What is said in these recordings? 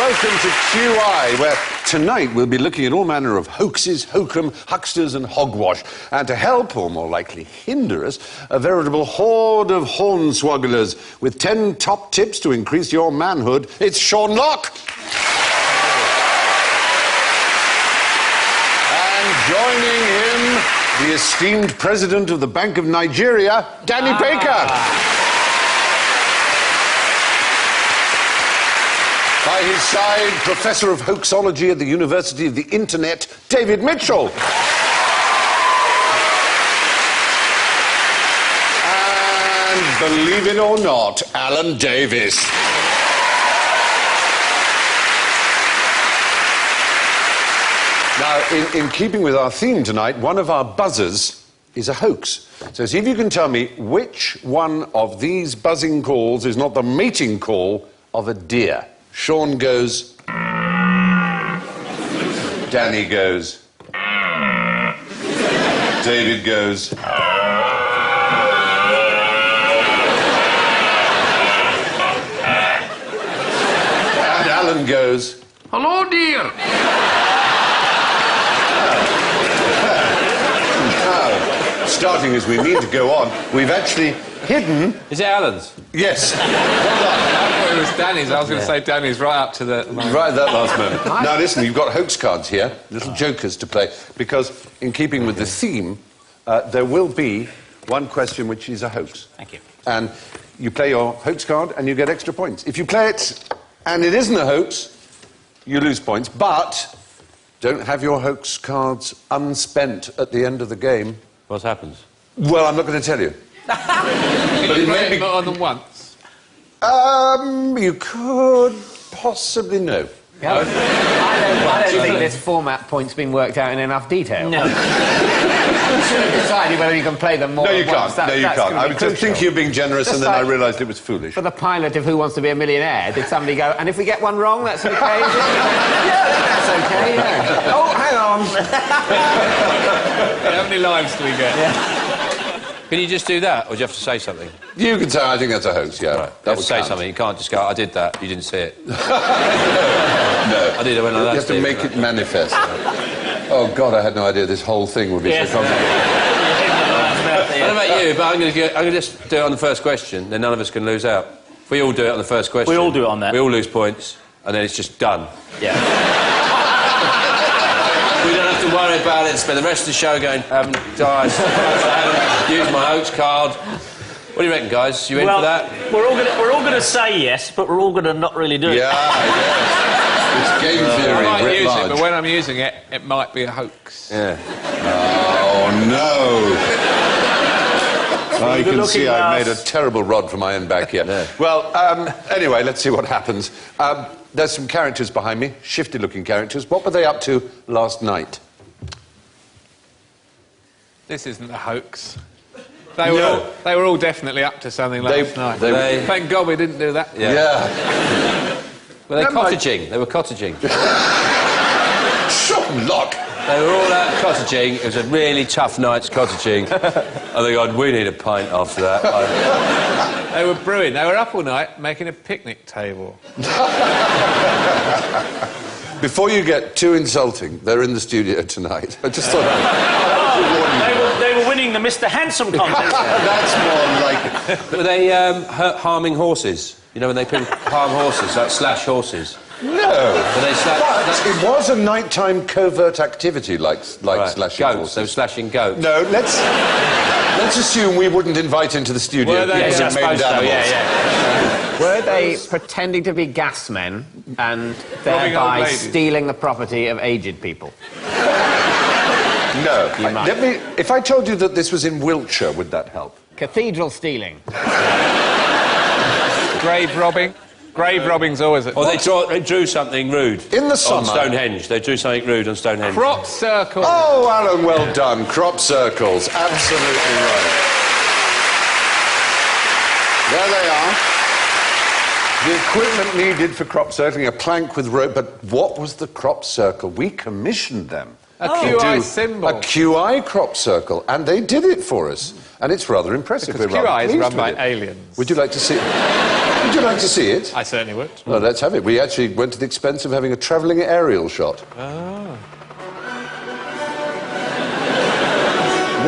welcome to QI, where tonight we'll be looking at all manner of hoaxes, hokum, hucksters and hogwash. And to help, or more likely hinder us, a veritable horde of hornswogglers with 10 top tips to increase your manhood. It's Sean Locke! And joining him, the esteemed president of the Bank of Nigeria, Danny Baker! By his side, Professor of Hoaxology at the University of the Internet, David Mitchell. And, believe it or not, Alan Davis. Now, in keeping with our theme tonight, one of our buzzers is a hoax. So see if you can tell me which one of these buzzing calls is not the mating call of a deer. Sean goes. Danny goes. David goes. And Alan goes. Hello, dear. Now, starting as we need to go on, we've actually hidden... Is it Alan's? Yes. It was Danny's. I was going to say Danny's right up to the... Right at that last moment. Now, listen, you've got hoax cards here, little jokers to play, because in keeping with the theme, there will be one question which is a hoax. Thank you. And you play your hoax card and you get extra points. If you play it and it isn't a hoax, you lose points, but don't have your hoax cards unspent at the end of the game. What happens? Well, I'm not going to tell you. But it may be more than once. You could possibly know. I don't think this format point's been worked out in enough detail. No. You should have decided whether you can play them more No, you than once. can't. No, you can't. I was just thinking of being generous, and then I realised it was foolish. For the pilot of Who Wants to Be a Millionaire, did somebody go, and if we get one wrong, that's okay? Yeah, that's okay, yeah. Oh, hang on. How many lives do we get? Yeah. Can you just do that, or do you have to say something? You can say, I think that's a hoax, yeah. Right. You have to say something. You can't just go, I did that, you didn't see it. No. I did it when I You have to make it manifest. Oh, God, I had no idea this whole thing would be so complicated. I don't know about you, but I'm going to just do it on the first question, then none of us can lose out. If we all do it on the first question... We all do it on that. We all lose points, and then it's just done. Yeah. We don't have to worry about it, spend the rest of the show going, haven't died, use my hoax card. What do you reckon, guys? You in for that? We're all going to say yes, but we're all going to not really do it. Yeah, yes. It's game theory, I might writ use large. it, but when I'm using it, it might be a hoax. Yeah. Oh, no. I can see I've made a terrible rod for my own back here. Yeah. Well, anyway, let's see what happens. There's some characters behind me, shifty-looking characters. What were they up to last night? This isn't a hoax. They were all definitely up to something last night. Thank God we didn't do that. Yeah. Were they cottaging? They were cottaging. Sean Locke! They were all out cottaging. It was a really tough night's cottaging. And they go, we need a pint after that. They were brewing. They were up all night making a picnic table. Before you get too insulting, they're in the studio tonight. I just thought... They were winning the Mr. Handsome contest. That's more like it. Were they harming horses? You know, when they harm horses, like slash horses? No. Were they But it was a nighttime covert activity like slashing goats. horses. They were slashing goats. No, let's assume we wouldn't invite into the studio Were they? people who maimed animals. Yeah. Were they pretending to be gas men and thereby stealing the property of aged people? No. If I told you that this was in Wiltshire, would that help? Cathedral stealing. Grave robbing. Grave robbing's always... Or they drew something rude. In the summer... On Stonehenge. They drew something rude on Stonehenge. Crop circle. Oh, Alan, well done. Crop circles. Absolutely right. There they are. The equipment needed for crop circling, a plank with rope. But what was the crop circle? We commissioned them A QI symbol. A QI crop circle, and they did it for us. And it's rather impressive. Because QI is run by aliens. Would you like to see it? Would you like to see it? I certainly would. Well, let's have it. We actually went to the expense of having a travelling aerial shot. Oh.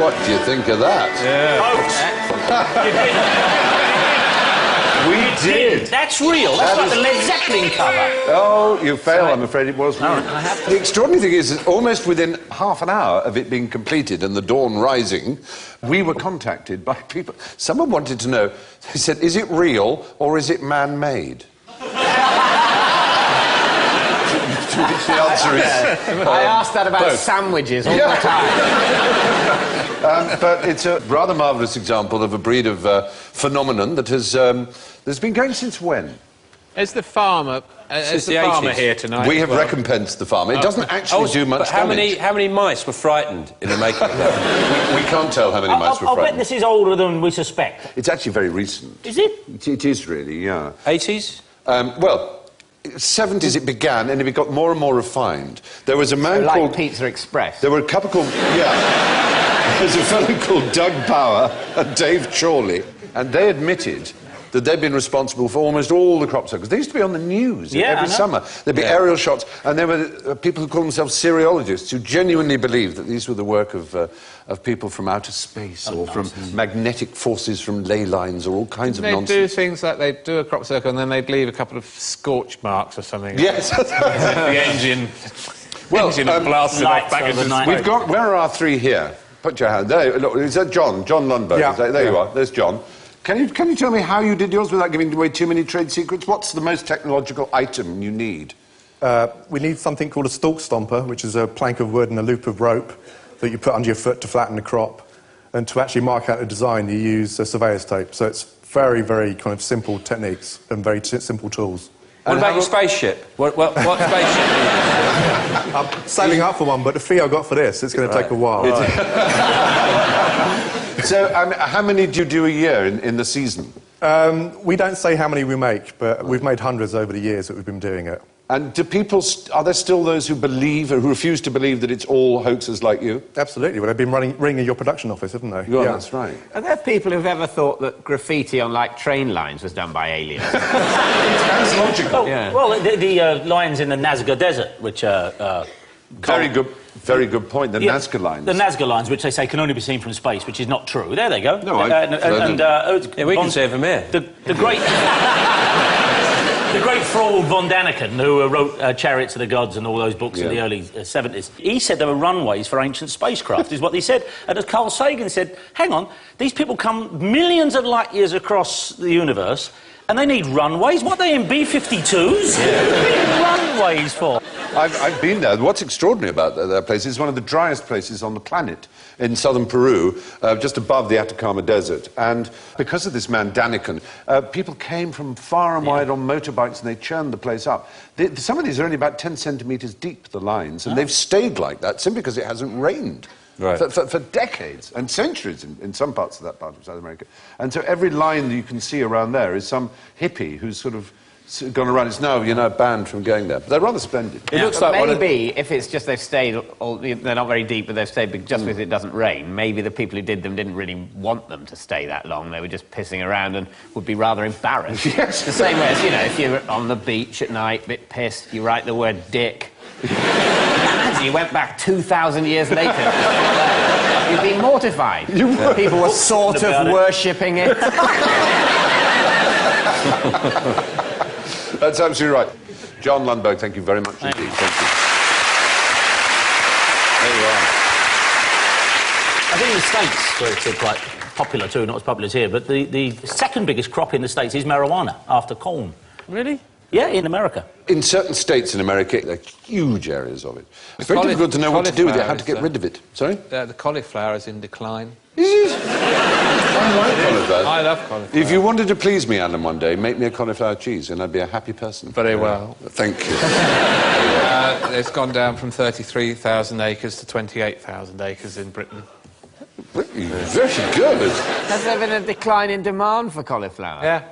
What do you think of that? Yeah. We did. That's real. That's like the Led Zeppelin cover. Oh, you fail. I'm afraid it was real. The extraordinary thing is that almost within half an hour of it being completed and the dawn rising, we were contacted by people. Someone wanted to know, they said, is it real or is it man-made? To which the answer is... I asked that about both. Sandwiches all the time. But it's a rather marvellous example of a breed of phenomenon that has that's been going since when? Is the farmer... Is the farmer here tonight? We have recompensed the farmer. It doesn't actually do much damage. How many mice were frightened in the making of that? We can't tell how many mice were I'll bet frightened. this is older than we suspect. It's actually very recent. Is it? It is really, yeah. 80s? Well, 70s it began, and it got more and more refined. There was a man Like called... Pizza Express. There were a couple called... Yeah. There's a fellow called Doug Bauer and Dave Chorley, and they admitted that they'd been responsible for almost all the crop circles. They used to be on the news every summer. There'd be aerial shots, and there were people who called themselves seriologists who genuinely believed that these were the work of people from outer space or from magnetic forces from ley lines or all kinds of nonsense. They'd do things like they'd do a crop circle and then they'd leave a couple of scorch marks or something. Yes. The engine... engine blasted off back into space. We've got... Where are our three here? Put your hand... There, look, is that John? John Lundberg. Yeah. There you are. There's John. Can you tell me how you did yours without giving away too many trade secrets? What's the most technological item you need? We need something called a stalk stomper, which is a plank of wood and a loop of rope that you put under your foot to flatten the crop. And to actually mark out the design, you use surveyor's tape. So it's very, very kind of simple techniques and very simple tools. What about your spaceship? What spaceship? I'm saving up for one, but the fee I got for this, it's going to take a while. So, how many do you do a year in the season? We don't say how many we make, but we've made hundreds over the years that we've been doing it. And do people... are there still those who believe, or who refuse to believe that it's all hoaxers like you? Absolutely. Well, they've been ringing your production office, haven't they? Yeah, that's right. Are there people who've ever thought that graffiti on, like, train lines was done by aliens? It's logical. Well, the lines in the Nazca Desert, which are... Very good point. The Nazca lines. The Nazca lines, which they say can only be seen from space, which is not true. There they go. No, we can see it from here. The great... The great fraud von Daniken, who wrote Chariots of the Gods and all those books in the early 70s, he said there were runways for ancient spacecraft, is what he said. And as Carl Sagan said, hang on, these people come millions of light years across the universe, and they need runways? What, are they in B-52s? What do they need runways for? I've been there. What's extraordinary about that place is one of the driest places on the planet in southern Peru, just above the Atacama Desert. And because of this man, Daniken, people came from far and wide on motorbikes and they churned the place up. Some of these are only about 10 centimetres deep, the lines, and they've stayed like that simply because it hasn't rained. Right. For decades and centuries in some parts of that part of South America. And so every line that you can see around there is some hippie who's sort of gone around. It's now, banned from going there. But they're rather splendid. It looks like maybe if it's just they've stayed, they're not very deep, but they've stayed just because it doesn't rain, maybe the people who did them didn't really want them to stay that long. They were just pissing around and would be rather embarrassed. Yes. The same way as, if you're on the beach at night, a bit pissed, you write the word dick. Imagine you went back 2,000 years later. You'd be mortified. People were sort of worshipping it. That's absolutely right. John Lundberg, thank you very much indeed. Thank you. There you are. I think in the States, where it's quite popular too, not as popular as here, but the second biggest crop in the States is marijuana, after corn. Really? Yeah, in America. In certain states in America, there are huge areas of it. It's very difficult to know what to do with it, how to get rid of it. Sorry? The cauliflower is in decline. I like cauliflower. I love cauliflower. If you wanted to please me, Alan, one day, make me a cauliflower cheese and I'd be a happy person. Very well. Thank you. It's gone down from 33,000 acres to 28,000 acres in Britain. Very good. Has there been a decline in demand for cauliflower? Yeah.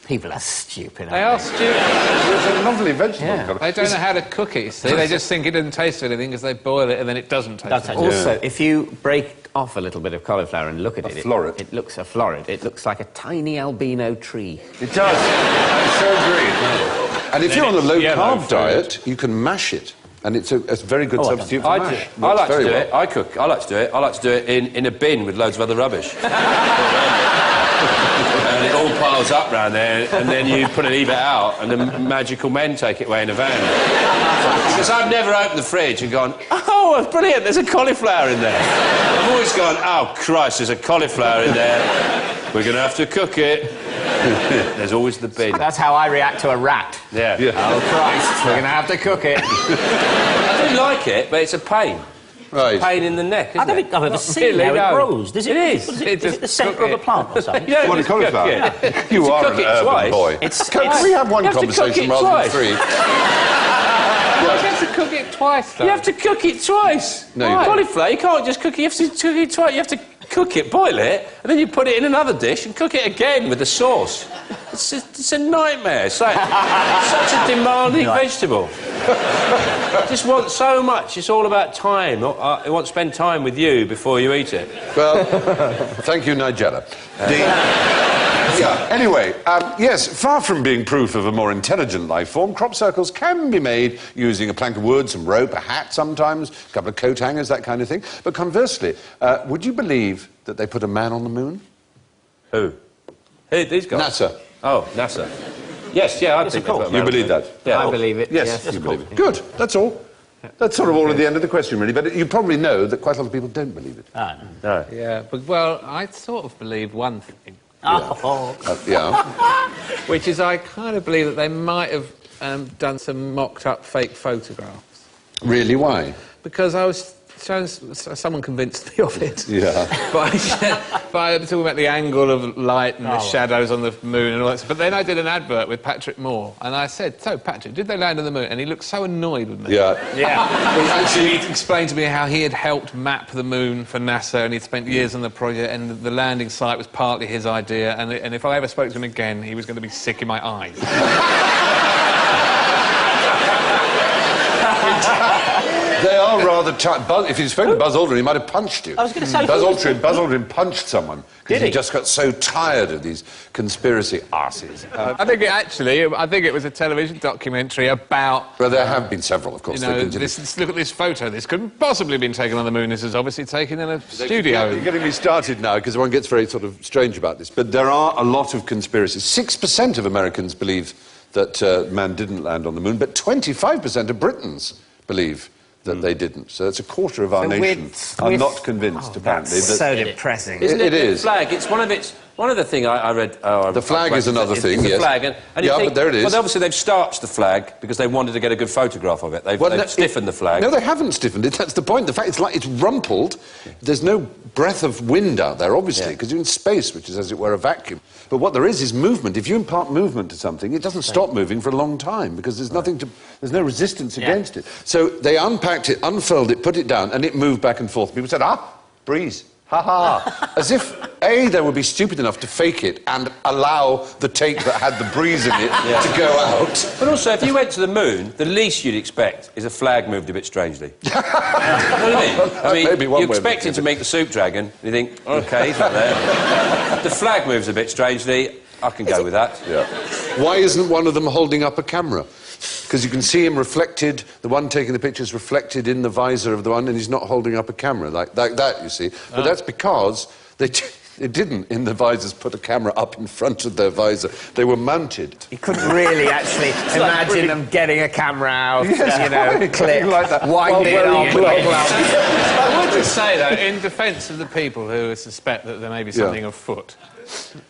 People are stupid, They are aren't stupid. It's a lovely vegetable. They don't know how to cook it, you see. They just think it doesn't taste of anything because they boil it and then it doesn't taste of they? Also, if you break off a little bit of cauliflower and look at it... floret. It looks a floret. It looks like a tiny albino tree. It does. I so agree. And if you're on a low-carb diet, you can mash it. And it's a very good substitute for mash. I like to do it. I cook. I like to do it. I like to do it in a bin with loads of other rubbish. And it all piles up round there, and then you put it out, and the magical men take it away in a van. Because I've never opened the fridge and gone, oh, brilliant, there's a cauliflower in there. I've always gone, oh, Christ, there's a cauliflower in there. We're going to have to cook it. There's always the bin. That's how I react to a rat. Yeah. Oh, Christ, we're going to have to cook it. I do like it, but it's a pain. Right. Pain in the neck, isn't I don't think I've ever seen how it grows. Is it? It is. Is it the centre of a plant or something? You don't What a just cook cauliflower. it. You are cook an it urban twice. boy. Can we have one You have to cook conversation it rather twice. than three? You have to cook it twice, though. You have to cook it twice. No, you don't. Cauliflower, you can't just cook it. You have to cook it twice. You have to cook it, boil it, and then you put it in another dish and cook it again with the sauce. It's a nightmare. It's like such a demanding vegetable. I just want so much. It's all about time. I want to spend time with you before you eat it. Well, thank you, Nigella. Anyway, yes, far from being proof of a more intelligent life form, crop circles can be made using a plank of wood, some rope, a hat sometimes, a couple of coat hangers, that kind of thing. But conversely, would you believe that they put a man on the moon? Who? Who? These guys? NASA. Oh, NASA. Yes, yeah, I think cool. they put a You man believe on that? Yeah. I believe it. Yes, you believe it. Good, that's all. That's sort of all at the end of the question, really. But you probably know that quite a lot of people don't believe it. No. Yeah, but, well, I sort of believe one thing. Yeah. Which is I kind of believe that they might have done some mocked-up fake photographs. Really, why? Because I was shown... Someone convinced me of it. Yeah. by talking about the angle of light and the shadows on the moon and all that stuff. But then I did an advert with Patrick Moore, and I said, so, Patrick, did they land on the moon? And he looked so annoyed with me. Yeah. Actually, he explained to me how he had helped map the moon for NASA, and he'd spent years on the project, and the landing site was partly his idea, and if I ever spoke to him again, he was going to be sick in my eyes. They are rather tight. If he'd spoken to Buzz Aldrin, he might have punched you. I was going to say... Buzz Aldrin punched someone because Did he he? just got so tired of these conspiracy arses. I think it was a television documentary about... Well, there have been several, of course. You know, look at this photo. This couldn't possibly have been taken on the moon. This is obviously taken in a studio. You're getting me started now because one gets very sort of strange about this. But there are a lot of conspiracies. 6% of Americans believe that man didn't land on the moon, but 25% of Britons believe that they didn't. So it's a quarter of our nation are not convinced, apparently. That's so depressing. Isn't it? It is. The flag, it's one of the thing I read... The flag is another thing, it's yes. the flag, and you Yeah, think, but there it is. Well, obviously they've starched the flag because they wanted to get a good photograph of it. They've stiffened the flag. No, they haven't stiffened it. That's the point. The fact it's rumpled. There's no breath of wind out there, obviously, because you're in space, which is, as it were, a vacuum. But what there is movement. If you impart movement to something, it doesn't stop moving for a long time because there's there's no resistance against it. So they unpacked it, unfurled it, put it down, and it moved back and forth. People said, breeze. Ha-ha. As if, A, they would be stupid enough to fake it and allow the tape that had the breeze in it to go out. But also, if you went to the moon, the least you'd expect is a flag moved a bit strangely. You know what I mean? You expect him to make the soup dragon, and you think, OK, he's not there. The flag moves a bit strangely, I can go with that. Yeah. Why isn't one of them holding up a camera? Because you can see him reflected, the one taking the picture's reflected in the visor of the one, and he's not holding up a camera like that, you see. But that's because they didn't, in the visors, put a camera up in front of their visor. They were mounted. You couldn't really actually imagine them getting a camera out, click, like that. wind it on. I would just say, though, in defence of the people who suspect that there may be something afoot,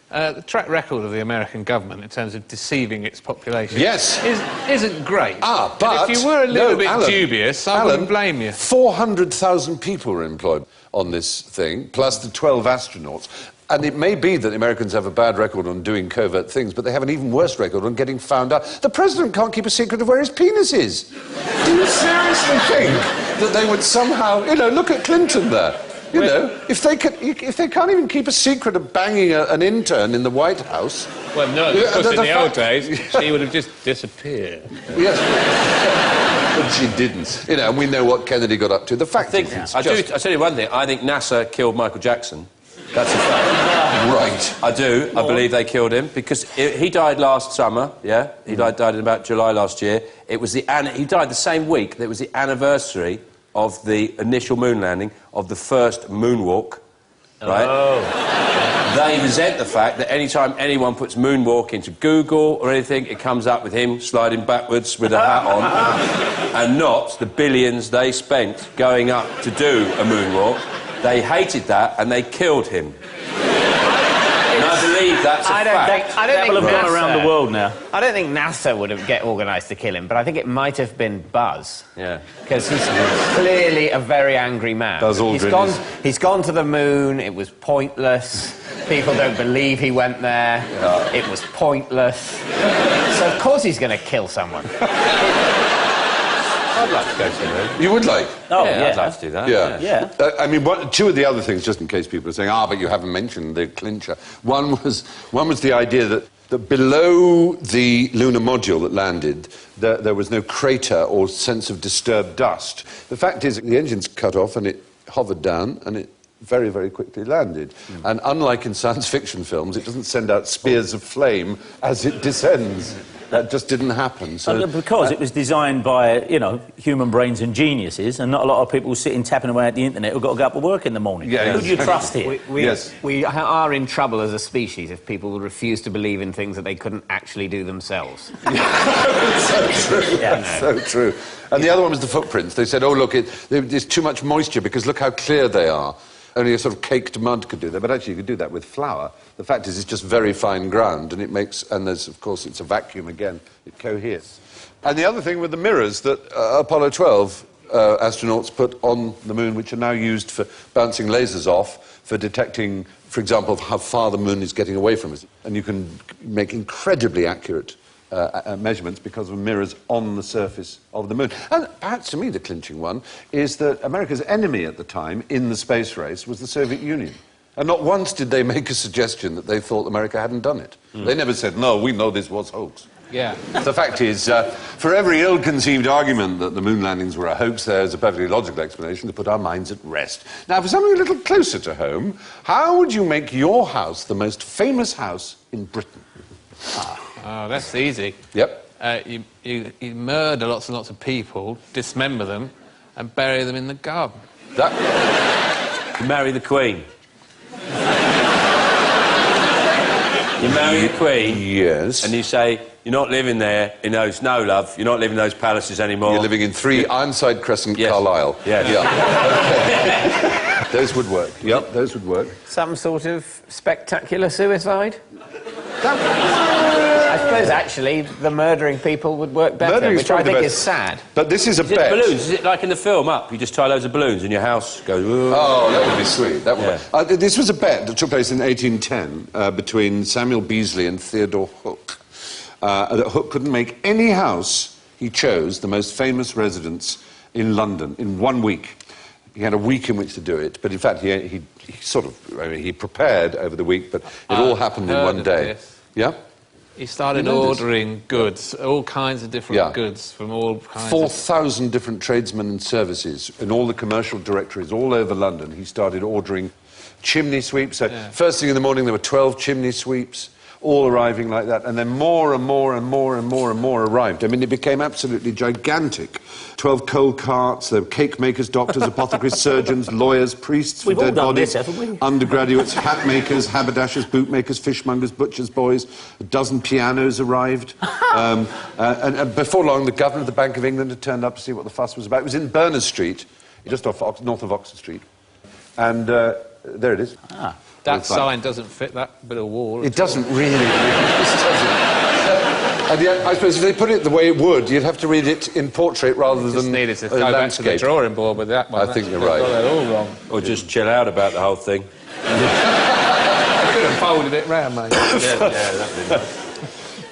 the track record of the American government in terms of deceiving its population isn't great. But... And if you were a little bit dubious, I wouldn't blame you. 400,000 people were employed on this thing, plus the 12 astronauts. And it may be that the Americans have a bad record on doing covert things, but they have an even worse record on getting found out. The president can't keep a secret of where his penis is. Do you seriously think that they would somehow... look at Clinton there. You know, if they can't even keep a secret of banging an intern in the White House... Well, no, because in the old days, she would have just disappeared. Yes. But she didn't. You know, and we know what Kennedy got up to. The fact is... I'll tell you one thing. I think NASA killed Michael Jackson. That's a fact. Right. I do. I believe they killed him because he died last summer, yeah? He died in about July last year. It was he died the same week that it was the anniversary of the initial moon landing of the first moonwalk, right? Oh. They resent the fact that any time anyone puts moonwalk into Google or anything, it comes up with him sliding backwards with a hat on, and not the billions they spent going up to do a moonwalk. They hated that, and they killed him. And I believe that's a fact. I don't think People have gone NASA, around the world now. I don't think NASA would have get organised to kill him, but I think it might have been Buzz. Yeah. Because he's clearly a very angry man. Buzz Aldrin He's gone to the moon, it was pointless. People don't believe he went there. It was pointless. So of course he's going to kill someone. I'd like to go to the moon. You would like? Oh, yeah, yeah. I'd like to do that. Yeah. Yeah. I mean, two of the other things, just in case people are saying, but you haven't mentioned the clincher. One was the idea that below the lunar module that landed, there was no crater or sense of disturbed dust. The fact is, the engine's cut off and it hovered down and it very, very quickly landed. And unlike in science fiction films, it doesn't send out spears of flame as it descends. That just didn't happen. So, because it was designed by, you know, human brains and geniuses, and not a lot of people sitting tapping away at the internet who've got to go up to work in the morning. Yeah, Who do you trust here? We are in trouble as a species if people refuse to believe in things that they couldn't actually do themselves. So true. Yeah. So true. And the other one was the footprints. They said, oh, look, there's too much moisture because look how clear they are. Only a sort of caked mud could do that, but actually you could do that with flour. The fact is, it's just very fine ground, and it makes... And there's, of course, it's a vacuum again. It coheres. And the other thing were the mirrors that Apollo 12 astronauts put on the moon, which are now used for bouncing lasers off, for detecting, for example, how far the moon is getting away from us. And you can make incredibly accurate measurements because of mirrors on the surface of the moon. And perhaps to me the clinching one is that America's enemy at the time in the space race was the Soviet Union. And not once did they make a suggestion that they thought America hadn't done it. They never said, no, we know this was hoax. Yeah. The fact is, for every ill-conceived argument that the moon landings were a hoax, there's a perfectly logical explanation to put our minds at rest. Now, for something a little closer to home, how would you make your house the most famous house in Britain? Oh, that's easy. Yep. You murder lots and lots of people, dismember them, and bury them in the garden. You marry the Queen. You marry the Queen. Yes. And you say, you're not living there in those... No, love, you're not living in those palaces anymore. You're living in 3 Ironside Crescent, Yes. Carlisle. Yes. Yeah. Okay. Those would work. Yep, those would work. Some sort of spectacular suicide? I suppose, actually, the murdering people would work better, Murdering which I think probably is sad. But this is a Is it bet. balloons? Is it like in the film Up? You just tie loads of balloons and your house goes... Ooh. Oh, that would be sweet. That would Yeah. work. This was a bet that took place in 1810 between Samuel Beazley and Theodore Hook. That Hook couldn't make any house he chose the most famous residence in London in 1 week. He had a week in which to do it, but in fact he sort of... I mean, he prepared over the week, but it all happened in one day. This. Yeah? He started You know this? ordering goods, all kinds of different goods from all kinds 4,000 different tradesmen and services in all the commercial directories all over London. He started ordering chimney sweeps. So first thing in the morning, there were 12 chimney sweeps, all arriving like that. And then more and more and more and more and more arrived. I mean, it became absolutely gigantic. 12 coal carts, there were cake makers, doctors, apothecaries, surgeons, lawyers, priests for We've all dead done bodies, this, haven't we? undergraduates, hat makers, haberdashers, bootmakers, fishmongers, butchers' boys. A dozen pianos arrived. And before long, the governor of the Bank of England had turned up to see what the fuss was about. It was in Berners Street, just off north of Oxford Street. And there it is. That sign doesn't fit that bit of wall. It doesn't really. It just doesn't. And yet, I suppose if they put it the way it would, you'd have to read it in portrait rather Just than needed to go back to the landscape. drawing board with that one. I think you're They've right. got that all wrong. Or just chill out about the whole thing. I could have folded it round, mate. That'd be nice.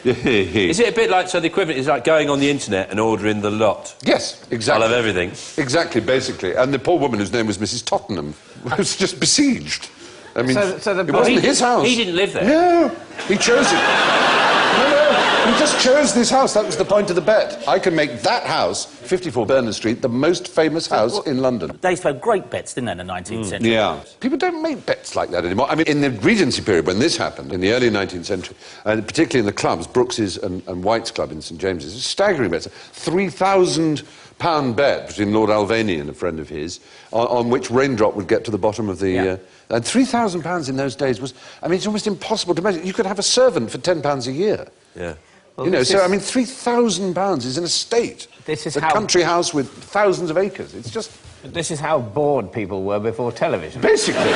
Is it a bit like... So the equivalent is like going on the internet and ordering the lot? Yes, exactly. I'll have everything. Exactly, basically. And the poor woman whose name was Mrs. Tottenham was just besieged. I mean, so it wasn't his house. He didn't live there. No, he chose it. No, he just chose this house. That was the point of the bet. I can make that house, 54 Berners Street, the most famous house in London. They used to have great bets, didn't they, in the 19th century? Yeah. People don't make bets like that anymore. I mean, in the Regency period, when this happened, in the early 19th century, and particularly in the clubs, Brooks's and White's club in St James's, staggering bets. £3,000 bet between Lord Alvaney and a friend of his, on which Raindrop would get to the bottom of the... and £3,000 in those days was... I mean, it's almost impossible to imagine. You could have a servant for £10 a year. Yeah. Well, you know, so, I mean, £3,000 is an estate. This is a country house with thousands of acres. It's just... This is how bored people were before television. Basically.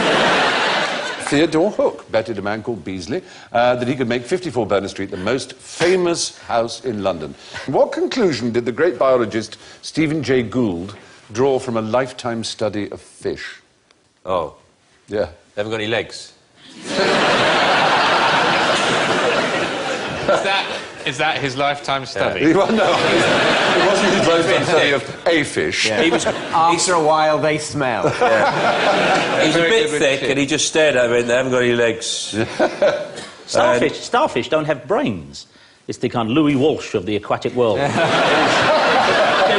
Theodore Hook betted a man called Beazley that he could make 54 Berners Street the most famous house in London. What conclusion did the great biologist Stephen Jay Gould draw from a lifetime study of fish? Oh. Yeah. They haven't got any legs. Is that his lifetime study? Well, no, it wasn't his lifetime study of a fish. Yeah. After a while, they smell. He's a bit thick, and he just stared at me, and they haven't got any legs. Starfish don't have brains. It's the kind of Louis Walsh of the aquatic world. They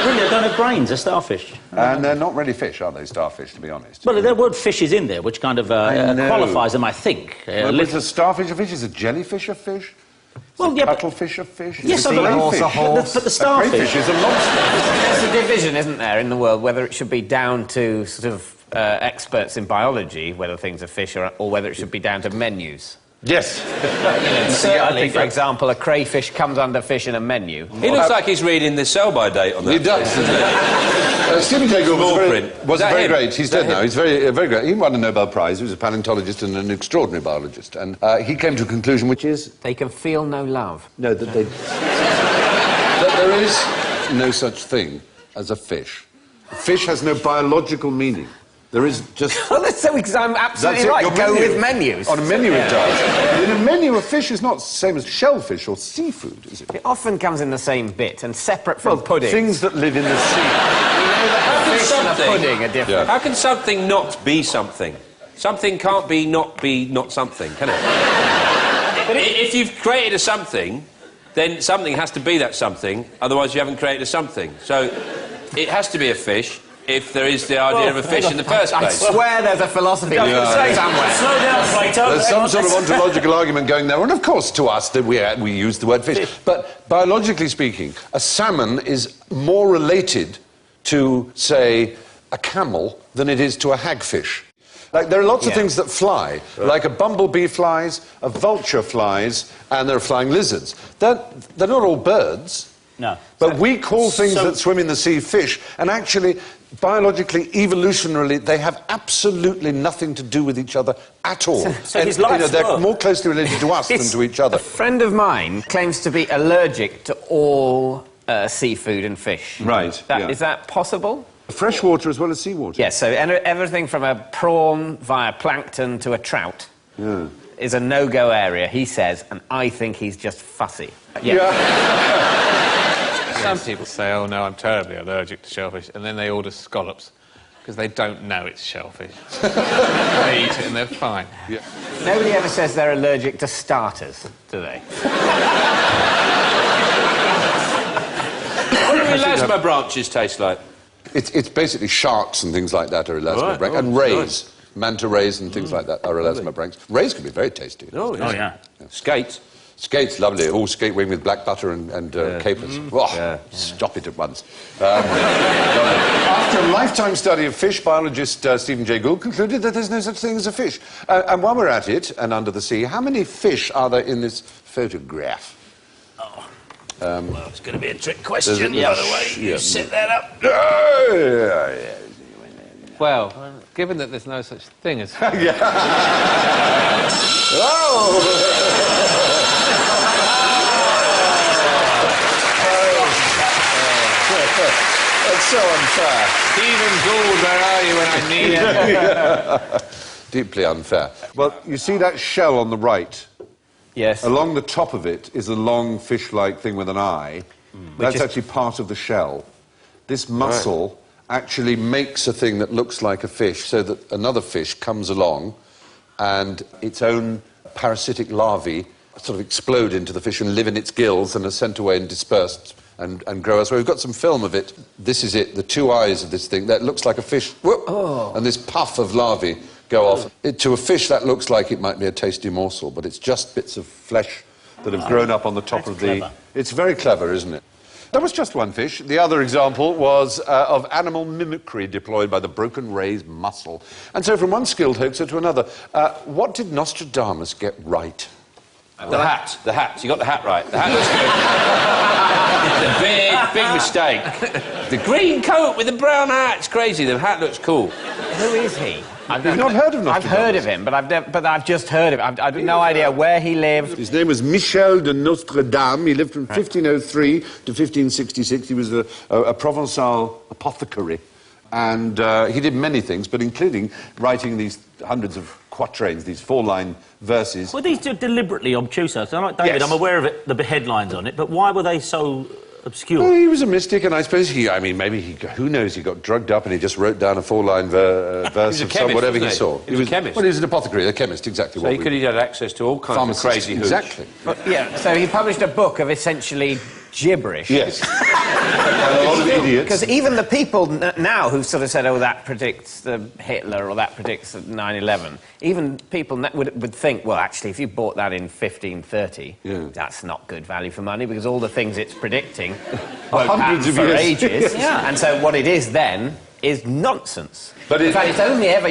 really don't have brains, they're starfish. And they're not really fish, are they, starfish, to be honest? Well, the word fish is in there, which kind of qualifies them, I think. Well, is a starfish a fish? Is a jellyfish a fish? Well, yeah, cuttlefish a fish? Yes, is a crayfish a horse. But the starfish... A crayfish is a lobster. There's a division, isn't there, in the world, whether it should be down to sort of experts in biology, whether things are fish, or whether it should be down to menus. Yes. Certainly, for example, a crayfish comes under fish in a menu. He looks like he's reading the sell-by date on that. He does, doesn't he? Stephen Jay Gould was very great. He's dead now. He's very great. He won a Nobel Prize. He was a paleontologist and an extraordinary biologist. And he came to a conclusion which is... They can feel no love. No, that there is no such thing as a fish. A fish has no biological meaning. There is just... Well, that's so I'm absolutely right. Go with menus. On a menu it does. In a menu, a fish is not the same as shellfish or seafood, is it? It often comes in the same bit and separate from pudding. Things that live in the sea. How can something... pudding are different. Yeah. How can something not be something? Something can't be not something, can it? But if you've created a something, then something has to be that something, otherwise you haven't created a something. So it has to be a fish if there is the idea of a fish in the first place. I swear there's a philosophy somewhere. Slow down, Plato. There's some sort of ontological argument going there, and of course to us that we use the word fish. But biologically speaking, a salmon is more related to, say, a camel than it is to a hagfish. Like, there are lots of things that fly, like a bumblebee flies, a vulture flies, and there are flying lizards. They're not all birds. No. But we call things that swim in the sea fish, and actually, biologically, evolutionarily, they have absolutely nothing to do with each other at all. So his life's they're work. more closely related to us than to each other. A friend of mine claims to be allergic to all seafood and fish. Right, yeah. Is that possible? Freshwater as well as seawater. Yes, so everything from a prawn via plankton to a trout is a no-go area, he says, and I think he's just fussy. Some people say, oh no, I'm terribly allergic to shellfish, and then they order scallops because they don't know it's shellfish. They eat it and they're fine. Yeah. Nobody ever says they're allergic to starters, do they? What do elasma branches taste like? It's basically sharks and things like that are elasma branch, and rays. Manta rays and things like that are elasma branch. Rays can be very tasty. Oh, yeah. Skates. Skates, lovely. All skate wing with black butter and capers. Oh, stop it at once. After a lifetime study of fish, biologist Stephen Jay Gould concluded that there's no such thing as a fish. And while we're at it, and under the sea, how many fish are there in this photograph? Well, it's going to be a trick question, by the way. You set that up. Well, given that there's no such thing as... That's so unfair. Stephen Gould, where are you when I need you? Deeply unfair. Well, you see that shell on the right? Yes. Along the top of it is a long fish-like thing with an eye. That's actually part of the shell. This muscle actually makes a thing that looks like a fish so that another fish comes along and its own parasitic larvae sort of explode into the fish and live in its gills and are sent away and dispersed and grow elsewhere. We've got some film of it. This is it, the two eyes of this thing. That looks like a fish. Whoop, and this puff of larvae go off. To a fish, that looks like it might be a tasty morsel, but it's just bits of flesh that have grown up on the top of the... It's very clever, isn't it? That was just one fish. The other example was of animal mimicry deployed by the broken ray's muscle. And so from one skilled hoaxer to another, what did Nostradamus get right? The hat. The hat. You got the hat right. The hat looks good. The big mistake. The green coat with the brown hat. It's crazy. The hat looks cool. Who is he? You've not heard of Nostradamus? I've heard of him, but I've just heard of him. I've no idea where he lived. His name was Michel de Nostradame. He lived from 1503 to 1566. He was a Provençal apothecary. And he did many things, but including writing these hundreds of quatrains, these four-line verses. Were these deliberately obtuse? So, like David, I'm aware of it, the headlines on it, but why were they so obscure? Well, he was a mystic, and I suppose who knows, he got drugged up and he just wrote down a four-line verse of whatever he saw. He was a chemist. Well, he was an apothecary, a chemist, exactly. So he could have had access to all kinds of crazy hooch. Exactly. Yeah, so he published a book of essentially gibberish. Yes. A lot of idiots. Because even the people now who've sort of said, oh, that predicts the Hitler or that predicts 9/11, even people would think, well, actually, if you bought that in 1530, that's not good value for money because all the things it's predicting won't happen for ages. And so what it is then is nonsense. But in fact, it's only ever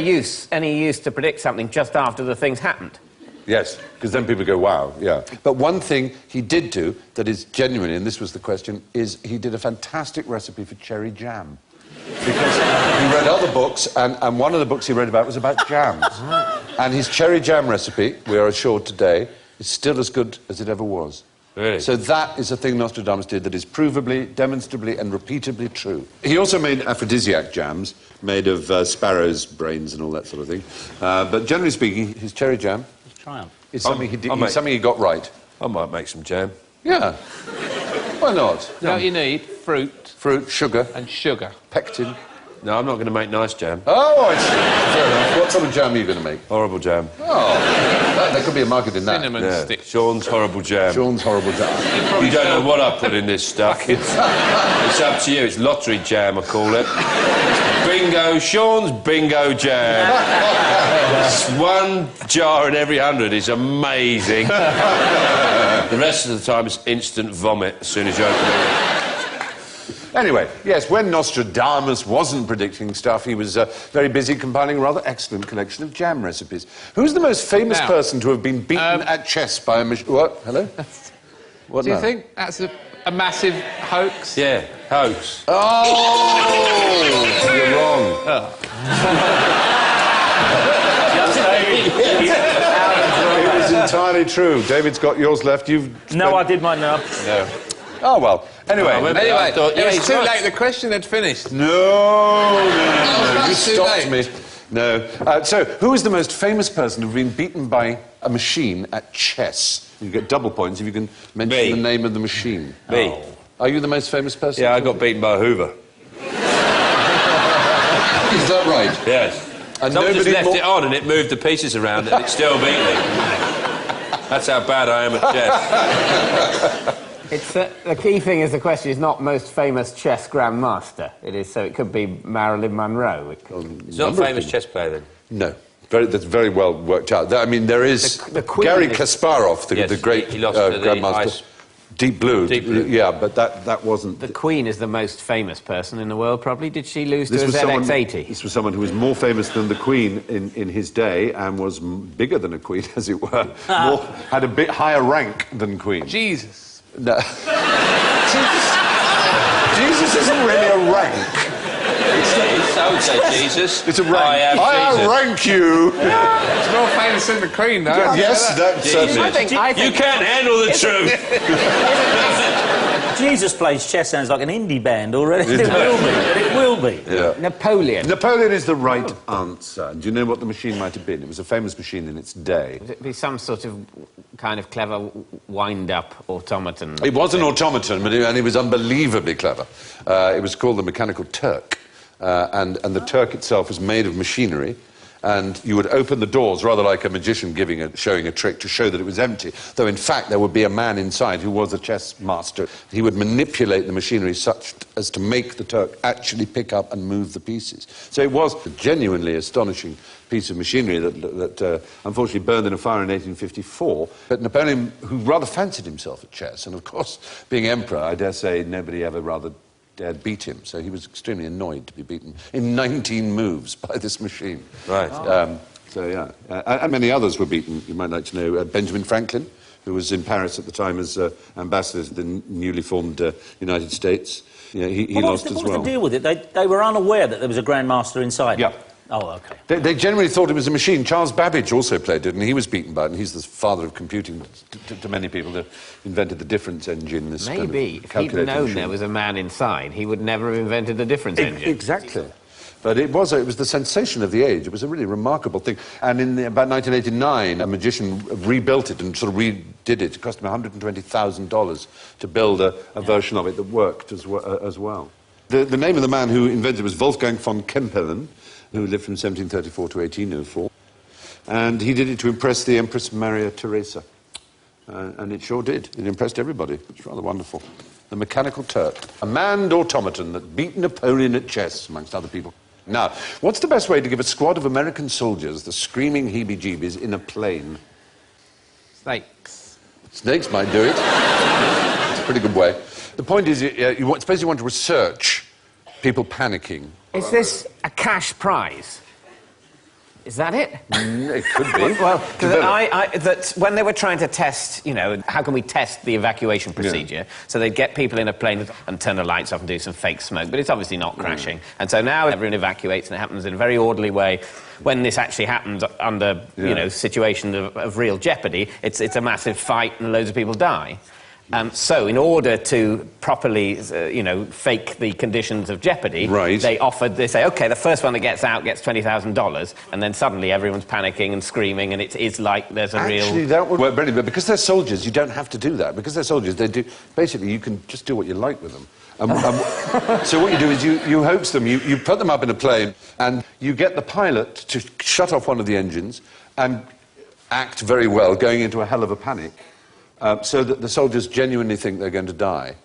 any use to predict something just after the thing's happened. Yes, because then people go, wow, yeah. But one thing he did do that is genuine, and this was the question, is he did a fantastic recipe for cherry jam. Because he read other books, and one of the books he read about was about jams. And his cherry jam recipe, we are assured today, is still as good as it ever was. Really? So that is a thing Nostradamus did that is provably, demonstrably, and repeatably true. He also made aphrodisiac jams made of sparrows' brains and all that sort of thing. But generally speaking, his cherry jam... It's something something he got right. I might make some jam. Yeah. Why not? No, you need fruit. Fruit, sugar. And sugar. Pectin. No, I'm not going to make nice jam. Oh, I see. Fair enough. What sort of jam are you going to make? Horrible jam. Oh, there could be a market in that. Cinnamon stick. Sean's horrible jam. Sean's horrible jam. You don't know what I put in this stuff. It's up to you. It's lottery jam, I call it. Bingo, Sean's bingo jam. It's one jar in every 100. It's amazing. The rest of the time, it's instant vomit as soon as you open it. Anyway, yes, when Nostradamus wasn't predicting stuff, he was very busy compiling a rather excellent collection of jam recipes. Who's the most famous person to have been beaten at chess by a machine? What? Hello? What Do you think that's a massive hoax? Yeah, hoax. Oh! You're wrong. It was entirely true. David's got yours left. No, I did mine now. No. Oh, well. Anyway, it was too late. The question had finished. No. You stopped me. No. So, who is the most famous person who's been beaten by a machine at chess? You get double points if you can mention the name of the machine. Me. Oh. Are you the most famous person? Yeah, I got beaten by a Hoover. Is that right? Yes. And someone just left it on and it moved the pieces around and it still beat me. That's how bad I am at chess. It's the key thing is the question is not most famous chess grandmaster. It could be Marilyn Monroe. It's not a famous chess player then. No, that's very well worked out. I mean, there is Garry Kasparov, the great grandmaster. Deep Blue. Yeah, but that wasn't... The Queen is the most famous person in the world, probably. Did she lose to a ZX-80? This was someone who was more famous than the Queen in his day and was bigger than a Queen, as it were. Had a bit higher rank than Queen. Jesus. No. Jesus isn't really a rank. I would say Jesus. It's a rank. I rank you. It's more famous than the Queen, though. Yes, that's it. You can't handle the truth. Jesus plays chess sounds like an indie band already. It will be. Yeah. Napoleon. Napoleon is the right answer. Do you know what the machine might have been? It was a famous machine in its day. Would it be some sort of kind of clever wind-up automaton? It was an automaton, and it was unbelievably clever. It was called the Mechanical Turk. and the Turk itself was made of machinery. And you would open the doors, rather like a magician showing a trick, to show that it was empty. Though, in fact, there would be a man inside who was a chess master. He would manipulate the machinery such as to make the Turk actually pick up and move the pieces. So it was a genuinely astonishing piece of machinery that unfortunately burned in a fire in 1854. But Napoleon, who rather fancied himself at chess, and of course, being emperor, I dare say nobody ever rather dared beat him, so he was extremely annoyed to be beaten in 19 moves by this machine. Right. So, yeah. And many others were beaten. You might like to know Benjamin Franklin, who was in Paris at the time as ambassador to the newly formed United States. Yeah, he lost as well. What was the deal with it? They were unaware that there was a grandmaster inside. Yeah. Oh, OK. They generally thought it was a machine. Charles Babbage also played it, and he was beaten by it, and he's the father of computing to many people who invented the difference engine. This Maybe, kind of if he'd known there was a man inside, he would never have invented the difference engine. Exactly. But it was the sensation of the age. It was a really remarkable thing. And in about 1989, a magician rebuilt it and sort of redid it. It cost him $120,000 to build a version of it that worked as well. The name of the man who invented it was Wolfgang von Kempelen, who lived from 1734 to 1804. And he did it to impress the Empress Maria Theresa. And it sure did. It impressed everybody. It's rather wonderful. The Mechanical Turk. A manned automaton that beat Napoleon at chess, amongst other people. Now, what's the best way to give a squad of American soldiers the screaming heebie-jeebies in a plane? Snakes. Snakes might do it. It's a pretty good way. The point is, suppose you want to research people panicking. Is this a cash prize? Is that it? It could be. Well, that when they were trying to test, you know, how can we test the evacuation procedure? Yeah. So they'd get people in a plane and turn the lights off and do some fake smoke, but it's obviously not crashing. And so now everyone evacuates, and it happens in a very orderly way. When this actually happens under, you know, situation of real jeopardy, it's a massive fight and loads of people die. So, in order to properly, fake the conditions of jeopardy, they say, OK, the first one that gets out gets $20,000, and then suddenly everyone's panicking and screaming, and it's like there's a real... Actually, that would work brilliantly, but because they're soldiers, you don't have to do that. Because they're soldiers, they do... Basically, you can just do what you like with them. So what you do is you hoax them, you put them up in a plane, and you get the pilot to shut off one of the engines and act very well, going into a hell of a panic. So that the soldiers genuinely think they're going to die.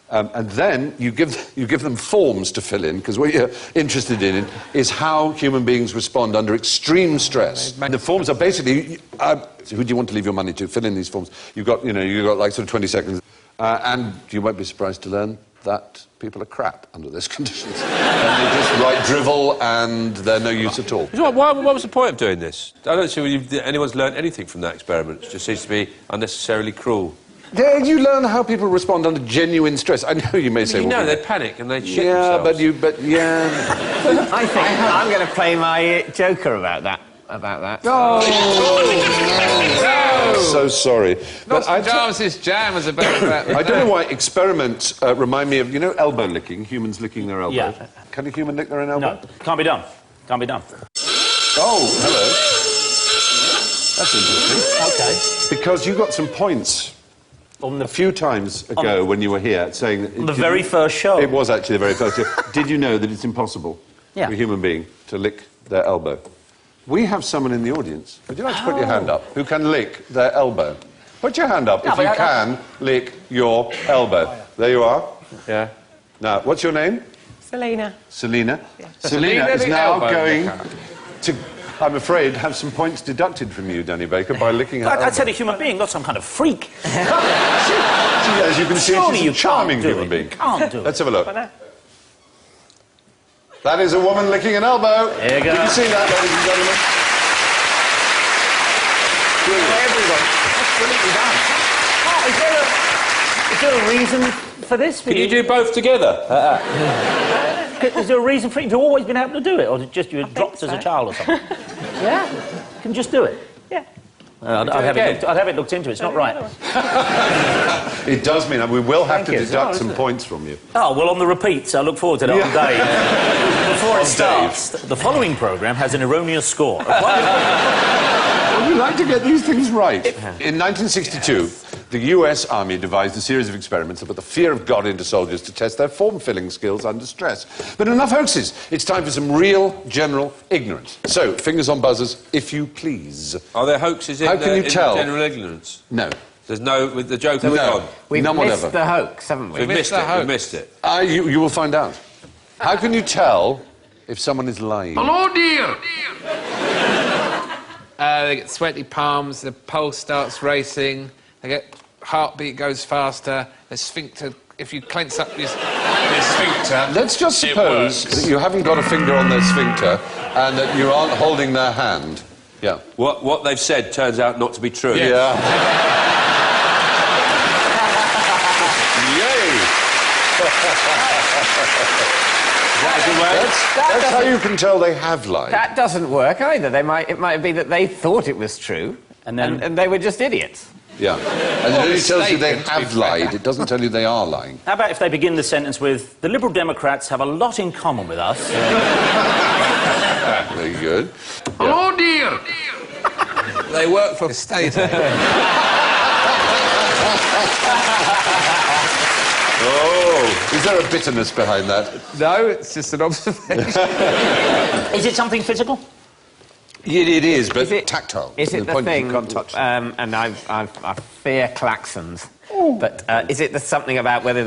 And then you give them forms to fill in, because what you're interested in is how human beings respond under extreme stress. And the forms are basically, who do you want to leave your money to? Fill in these forms. You've got like sort of 20 seconds. And you won't be surprised to learn that people are crap under those conditions. And they just write drivel and they're no use at all. What was the point of doing this? I don't see anyone's learned anything from that experiment. It just seems to be unnecessarily cruel. Yeah, you learn how people respond under genuine stress. I know you may say... they panic and they shit themselves. I think I'm going to play my Joker about that. Oh, no. So sorry. Jarvis's jam was about that. I don't know why experiments remind me of, elbow licking, humans licking their elbow. Yeah. Can a human lick their own elbow? No, can't be done. Can't be done. Oh, hello. That's interesting. OK. Because you got some points a few times ago when you were here saying... that the very first show. It was actually the very first show. Did you know that it's impossible for a human being to lick their elbow? We have someone in the audience. Would you like to put your hand up? Who can lick their elbow? Put your hand up if you can lick your elbow. There you are. Yeah. Now, what's your name? Selena. Selena. Yeah. Selena is now going to, I'm afraid, have some points deducted from you, Danny Baker, by licking her elbow. I'd said a human being, not some kind of freak. As you can see, she's a charming human being. Can't do it. Let's have a look. That is a woman licking an elbow. There you go. You can see that, ladies and gentlemen. That's brilliantly done. Is there a reason for this? Can you do both together? Is there a reason for it? Have you always been able to do it, or just you dropped as a child or something? Yeah. You can just do it? Yeah. I'd have it looked into. It's not right. It does mean that we will have to deduct some points from you. Oh, well, on the repeats, I look forward to that on Dave. Before it starts, the following programme has an erroneous score. Well, you like to get these things right. In 1962, the US Army devised a series of experiments that put the fear of God into soldiers to test their form-filling skills under stress. But enough hoaxes. It's time for some real general ignorance. So, fingers on buzzers, if you please. Are there hoaxes in, How can you tell? general ignorance? No. There's no... with the joke on. We've None missed whatever. the hoax, haven't we? We've missed it. We've missed it. You will find out. How can you tell if someone is lying? Hello, dear. They get sweaty palms, the pulse starts racing, they get heartbeat goes faster, the sphincter, if you clench up your sphincter... Let's just suppose that you haven't got a finger on their sphincter and that you aren't holding their hand. Yeah. What they've said turns out not to be true. Yeah. Yay! That's how you can tell they have lied. That doesn't work either. It might be that they thought it was true, and they were just idiots. Yeah. And it only tells you they have lied. It doesn't tell you they are lying. How about if they begin the sentence with, the Liberal Democrats have a lot in common with us? Very good. Hello, dear. They work for the state. Oh, is there a bitterness behind that? No, it's just an observation. Is it something physical? It is, but tactile. Is it the point thing? you can't touch them. And I fear klaxons. But is it something about whether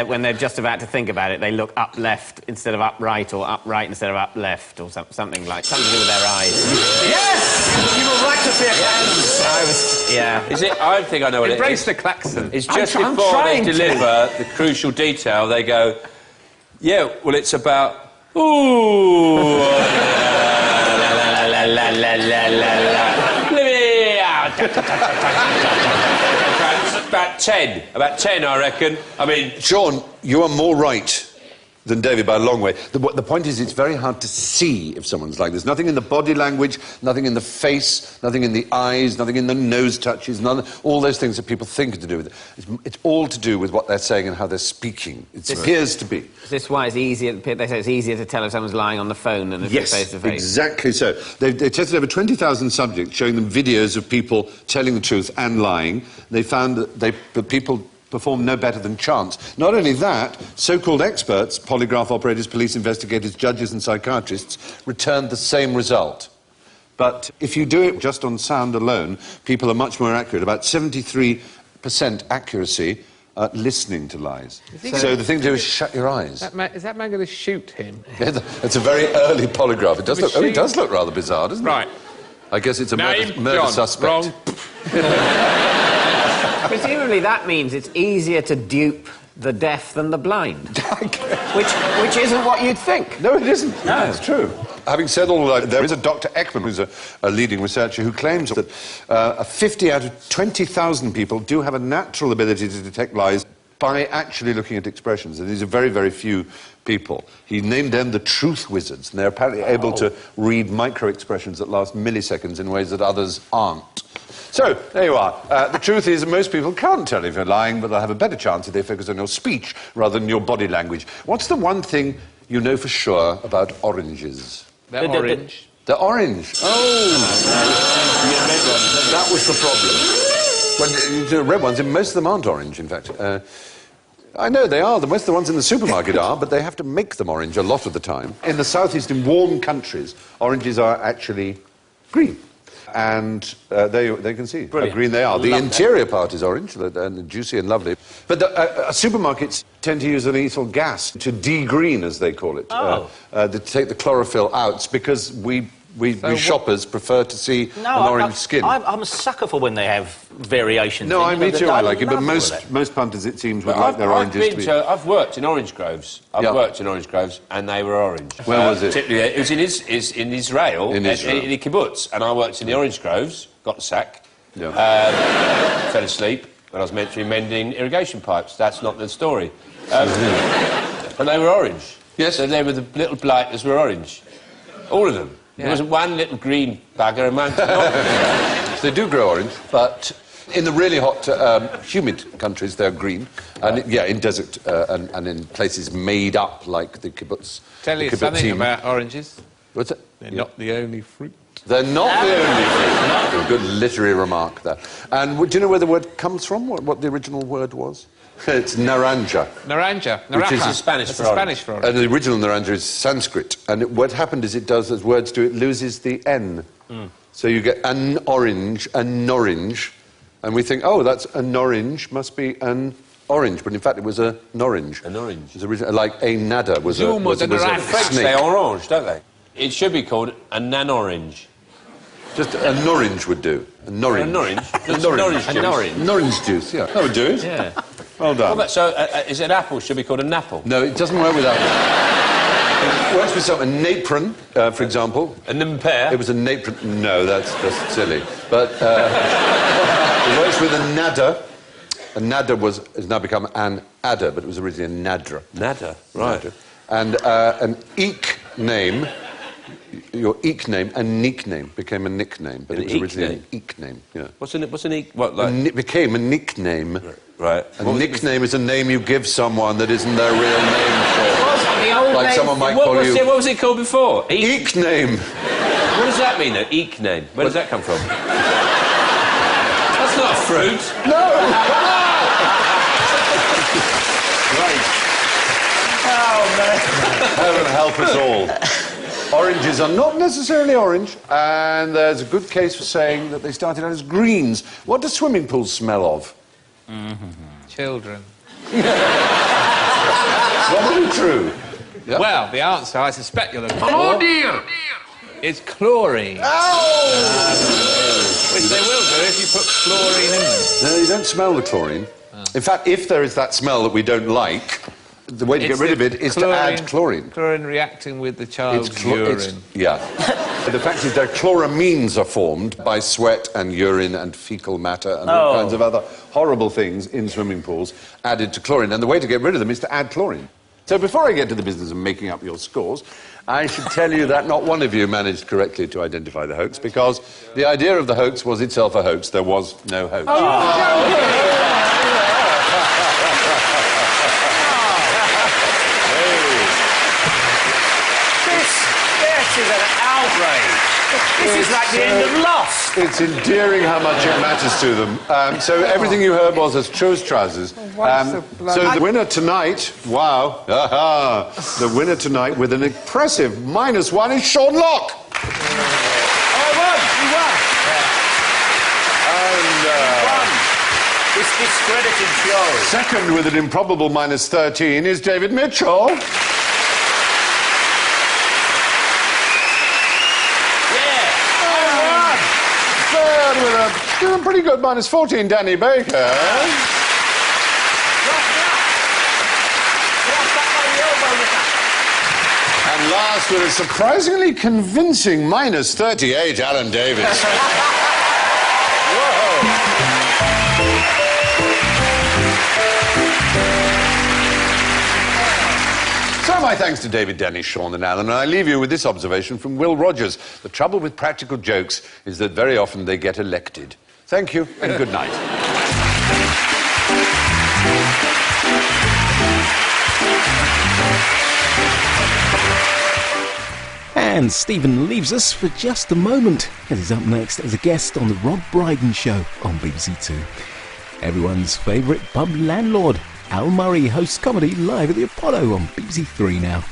when they're just about to think about it, they look up left instead of up right, or up right instead of up left, or something like something to do with their eyes? Yes! You were right to fear klaxons. Yeah. Is it... I think I know what it is. Embrace the klaxon. It's just before they deliver the crucial detail, they go, yeah, well, it's about... Ooh... la, la, la, la, la. About 10. About 10, I reckon. I mean... Sean, you are more right than David by a long way. The point is, it's very hard to see if someone's lying. There's nothing in the body language, nothing in the face, nothing in the eyes, nothing in the nose touches, all those things that people think are to do with it. It's all to do with what they're saying and how they're speaking. It appears to be. Is this why it's easier? They say it's easier to tell if someone's lying on the phone than if it's face to face. Yes, exactly so. They tested over 20,000 subjects, showing them videos of people telling the truth and lying. They found that the people performed no better than chance. Not only that, so-called experts, polygraph operators, police investigators, judges and psychiatrists, returned the same result. But if you do it just on sound alone, people are much more accurate. About 73% accuracy at listening to lies. So the thing to do is shut your eyes. Is that man going to shoot him? It's a very early polygraph. It does look, it does look rather bizarre, doesn't it? Right. I guess it's a murder suspect. Wrong. Presumably that means it's easier to dupe the deaf than the blind. which isn't what you'd think. No, it isn't. No, it's true. Having said all that, there is a Dr. Ekman, who's a leading researcher, who claims that 50 out of 20,000 people do have a natural ability to detect lies by actually looking at expressions. And these are very, very few people. He named them the truth wizards, and they're apparently able to read micro-expressions that last milliseconds in ways that others aren't. So, there you are. The truth is that most people can't tell if you're lying, but they'll have a better chance if they focus on your speech rather than your body language. What's the one thing you know for sure about oranges? They're orange. They're orange. Oh! That was the problem. Well, red ones, and most of them aren't orange, in fact. I know they are. Most of the ones in the supermarket are, but they have to make them orange a lot of the time. In the southeast, in warm countries, oranges are actually green. And they can see how green they are. The interior part is orange, and juicy and lovely. But supermarkets tend to use an lethal gas to degreen, as they call it, to take the chlorophyll out, because we shoppers prefer to see an orange skin. I'm a sucker for when they have variations. No, me too, I like it, but most punters, it seems, would like their oranges to be... I've worked in orange groves. I've worked in orange groves, and they were orange. Where was it? It was in Israel, in a kibbutz, and I worked in the orange groves, got the sack, fell asleep when I was meant to be mending irrigation pipes. That's not the story. And they were orange. Yes. So they were the little blighters were orange. All of them. There wasn't one little green bugger amongst them. They do grow orange, but in the really hot, humid countries, they're green. And, in desert and in places made up like the kibbutz. Tell you something about oranges. What's it? They're not the only fruit. They're not the only fruit. Good literary remark there. And do you know where the word comes from? What the original word was? It's naranja. Naranja. Which is a Spanish for Spanish for orange. And the original naranja is Sanskrit. And what happened is it does, as words do, it loses the N. So you get an orange, an orange. And we think, oh, that's an orange, must be an orange. But in fact, it was an orange. An orange. It was like a nada was a French snake. say orange, don't they? It should be called a nan-orange. Just an orange would do. An orange. An orange? An orange An juice. orange. An orange juice, yeah. That would do it. Yeah. Well done. So, is it apple? Should be called a napple? No, it doesn't work with apple. It works with something. A napron, for example. A nimper? It was a napron. No, that's silly. But it works with a nada. A nada has now become an adder, but it was originally a nadra. Nada, right. Nadra. And an eek name, your eek name, a nickname became a nickname, but it was originally an eek name. Yeah. What's an eek? What, like? It became a nickname. Right. A nickname is a name you give someone that isn't their real name. Like someone might call you. What was it called before? Eek name. What does that mean, though? Eek name. Where does that come from? That's not a fruit. No. Oh, man. Heaven help us all. Oranges are not necessarily orange, and there's a good case for saying that they started out as greens. What do swimming pools smell of? Children. Probably true. Yep. Well, the answer, I suspect you're looking for... Oh, dear. Is chlorine. Oh! Which they will do if you put chlorine in them. No, you don't smell the chlorine. In fact, if there is that smell that we don't like, the way to get rid of it is to add chlorine. Chlorine reacting with the child's urine. Yeah. The fact is that chloramines are formed by sweat and urine and fecal matter and all kinds of other horrible things in swimming pools added to chlorine. And the way to get rid of them is to add chlorine. So before I get to the business of making up your scores, I should tell you that not one of you managed correctly to identify the hoax, because the idea of the hoax was itself a hoax. There was no hoax. This is an outrage. This is like the end of Lost. It's endearing how much it matters to them. So everything you heard was as true as trousers. So the winner tonight, wow, the winner tonight with an impressive -1 is Sean Locke. I won. You won. And This discredited show. second with an improbable -13 is David Mitchell. With a pretty good -14, Danny Baker. And last, with a surprisingly convincing -38, Alan Davis. Whoa. So my thanks to David, Denny, Sean and Alan, and I leave you with this observation from Will Rogers. The trouble with practical jokes is that very often they get elected. Thank you, and good night. And Stephen leaves us for just a moment, and is up next as a guest on the Rob Brydon Show on BBC Two. Everyone's favourite pub landlord, Al Murray, hosts comedy live at the Apollo on BBC Three now.